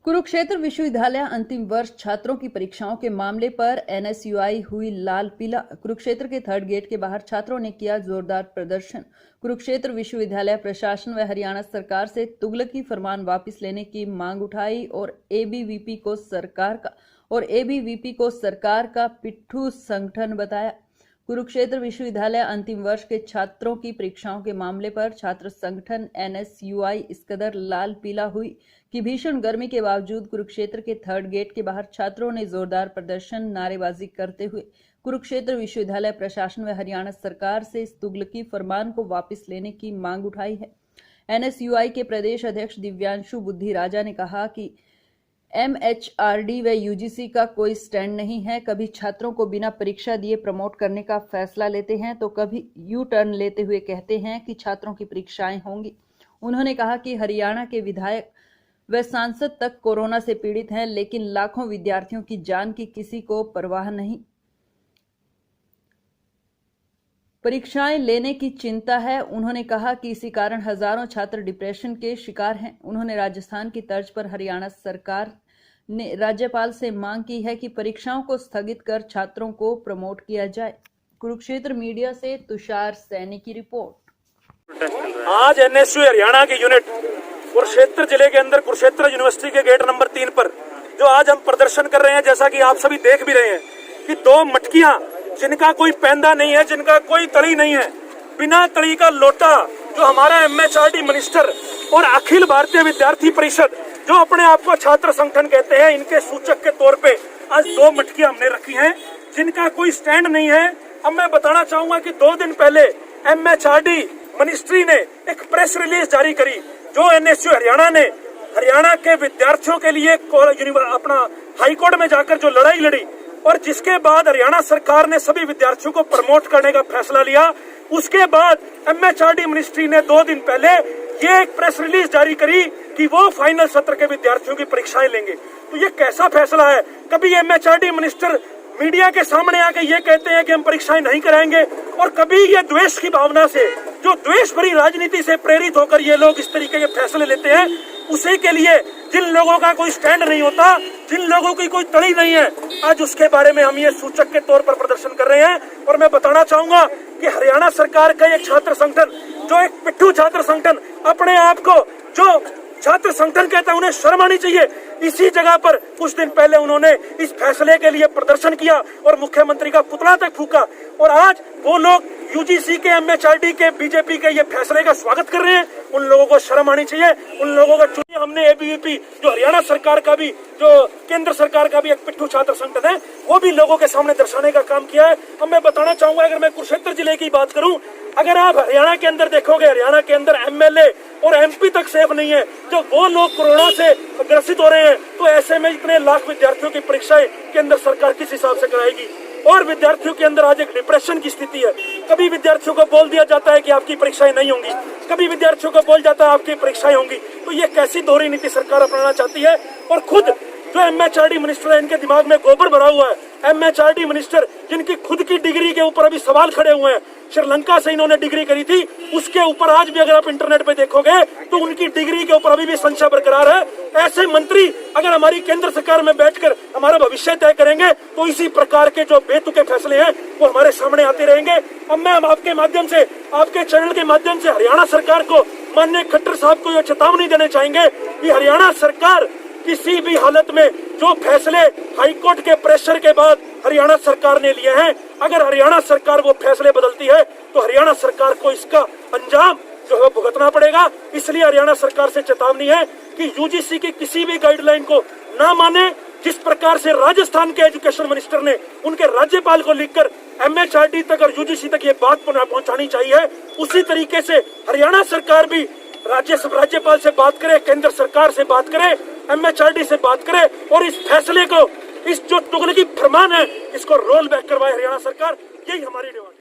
कुरुक्षेत्र विश्वविद्यालय अंतिम वर्ष छात्रों की परीक्षाओं के मामले पर एनएसयूआई हुई लाल पीला। कुरुक्षेत्र के थर्ड गेट के बाहर छात्रों ने किया जोरदार प्रदर्शन। कुरुक्षेत्र विश्वविद्यालय प्रशासन व हरियाणा सरकार से तुगलकी फरमान वापस लेने की मांग उठाई और एबीवीपी को सरकार का पिट्ठू संगठन बताया। कुरुक्षेत्र विश्वविद्यालय अंतिम वर्ष के छात्रों की परीक्षाओं के मामले पर छात्र संगठन एनएसयूआई इस कदर लाल पीला हुई कि भीषण गर्मी के बावजूद कुरुक्षेत्र के थर्ड गेट के बाहर छात्रों ने जोरदार प्रदर्शन नारेबाजी करते हुए कुरुक्षेत्र विश्वविद्यालय प्रशासन व हरियाणा सरकार से इस तुगलकी फरमान को वापस लेने की मांग उठाई है। एनएसयूआई के प्रदेश अध्यक्ष दिव्यांशु बुद्धि राजा ने कहा कि एमएचआरडी व यूजीसी का कोई स्टैंड नहीं है। कभी छात्रों को बिना परीक्षा दिए प्रमोट करने का फैसला लेते हैं तो कभी यू टर्न लेते हुए कहते हैं कि छात्रों की परीक्षाएं होंगी। उन्होंने कहा कि हरियाणा के विधायक व सांसद तक कोरोना से पीड़ित हैं, लेकिन लाखों विद्यार्थियों की जान की किसी को परवाह नहीं। परीक्षाएं लेने की चिंता है। उन्होंने कहा कि इसी कारण हजारों छात्र डिप्रेशन के शिकार हैं। उन्होंने राजस्थान की तर्ज पर हरियाणा सरकार ने राज्यपाल से मांग की है कि परीक्षाओं को स्थगित कर छात्रों को प्रमोट किया जाए। कुरुक्षेत्र मीडिया से तुषार सैनी की रिपोर्ट। आज एनएसयू हरियाणा की यूनिट कुरुक्षेत्र जिले के अंदर कुरुक्षेत्र यूनिवर्सिटी के गेट नंबर 3 पर जो आज हम प्रदर्शन कर रहे हैं, जैसा कि आप सभी देख भी रहे हैं कि दो मटकियां जिनका कोई पैंदा नहीं है, जिनका कोई तली नहीं है, बिना तली का लोटा जो हमारा एमएचआरडी मिनिस्टर और अखिल भारतीय विद्यार्थी परिषद जो अपने आप को छात्र संगठन कहते हैं, इनके सूचक के तौर पे आज दो मटकियां हमने रखी हैं जिनका कोई स्टैंड नहीं है। अब मैं बताना चाहूंगा कि 2 दिन पहले एमएचआरडी मिनिस्ट्री ने एक प्रेस रिलीज जारी करी जो एनएसयू हरियाणा ने हरियाणा के विद्यार्थियों के लिए अपना हाईकोर्ट में जाकर जो लड़ाई लड़ी और जिसके बाद हरियाणा सरकार ने सभी विद्यार्थियों को प्रमोट करने का फैसला लिया। उसके बाद एमएचआरडी मिनिस्ट्री ने 2 दिन पहले ये एक प्रेस रिलीज जारी करी कि वो फाइनल सत्र के विद्यार्थियों की परीक्षाएं लेंगे। तो ये कैसा फैसला है? कभी एमएचआरडी मिनिस्टर मीडिया के सामने आके ये कहते हैं कि हम परीक्षाएं नहीं कराएंगे और कभी ये द्वेष की भावना से, जो द्वेष भरी राजनीति से प्रेरित होकर ये लोग इस तरीके के फैसले लेते हैं। उसी के लिए जिन लोगों का कोई स्टैंड नहीं होता, जिन लोगों की कोई तड़ी नहीं है, आज उसके बारे में हम ये सूचक के तौर पर प्रदर्शन कर रहे हैं। और मैं बताना चाहूंगा कि हरियाणा सरकार का एक छात्र संगठन जो एक पिट्ठू छात्र संगठन अपने आप को जो छात्र संगठन कहता है, उन्हें शर्म आनी चाहिए। इसी जगह पर कुछ दिन पहले उन्होंने इस फैसले के लिए प्रदर्शन किया और मुख्यमंत्री का पुतला तक फूका और आज वो लोग यूजीसी के, एमएचआरडी के, बीजेपी के ये फैसले का स्वागत कर रहे हैं। उन लोगों को शर्म आनी चाहिए। उन लोगों का चुनिए हमने एबीवीपी जो हरियाणा सरकार का भी, जो केंद्र सरकार का भी एक पिट्ठू छात्र संगठन है, वो भी लोगों के सामने दर्शाने का काम किया है। अब मैं बताना चाहूंगा, अगर मैं कुरुक्षेत्र जिले की बात करूं, अगर आप हरियाणा के अंदर देखोगे, हरियाणा के अंदर एमएलए और एमपी तक सेफ नहीं है। जो वो लोग कोरोना से ग्रसित हो रहे हैं, तो ऐसे में इतने लाख विद्यार्थियों की परीक्षाएं केंद्र सरकार किस हिसाब से कराएगी? और विद्यार्थियों के अंदर आज एक डिप्रेशन की स्थिति है। कभी विद्यार्थियों को बोल दिया जाता है कि आपकी परीक्षाएं नहीं होंगी, कभी विद्यार्थियों को बोल जाता है आपकी परीक्षाएं होंगी। तो ये कैसी दोहरी नीति सरकार अपनाना चाहती है? और खुद जो एमएचआरडी मिनिस्टर है, इनके दिमाग में गोबर भरा हुआ है। एमएचआरडी मिनिस्टर जिनकी खुद की डिग्री के ऊपर अभी सवाल खड़े हुए हैं, श्रीलंका से इन्होंने डिग्री करी थी, उसके ऊपर आज भी अगर आप इंटरनेट पे देखोगे तो उनकी डिग्री के ऊपर अभी भी संशय बरकरार है। ऐसे मंत्री अगर हमारी केंद्र सरकार में बैठकर हमारा भविष्य तय करेंगे तो इसी प्रकार के जो बेतुके फैसले हैं वो हमारे सामने आते रहेंगे। अब मैं आपके माध्यम से, आपके चैनल के माध्यम से हरियाणा सरकार को, माननीय खट्टर साहब को यह चेतावनी देना चाहेंगे कि हरियाणा सरकार किसी भी हालत में जो फैसले हाईकोर्ट के प्रेशर के बाद हरियाणा सरकार ने लिए हैं, अगर हरियाणा सरकार वो फैसले बदलती है तो हरियाणा सरकार को इसका अंजाम जो है भुगतना पड़ेगा। इसलिए हरियाणा सरकार से चेतावनी है कि यूजीसी की किसी भी गाइडलाइन को ना माने। जिस प्रकार से राजस्थान के एजुकेशन मिनिस्टर ने उनके राज्यपाल को लिखकर एमएचआरडी तक और यूजीसी तक ये बात पहुंचानी चाहिए, उसी तरीके से हरियाणा सरकार भी राज्यपाल से बात करे, केंद्र सरकार से बात करे, एमएचआरडी से बात करे और इस फैसले को, इस जो तुगलकी फरमान है, इसको रोल बैक करवाए हरियाणा सरकार। यही हमारी डिमांड है।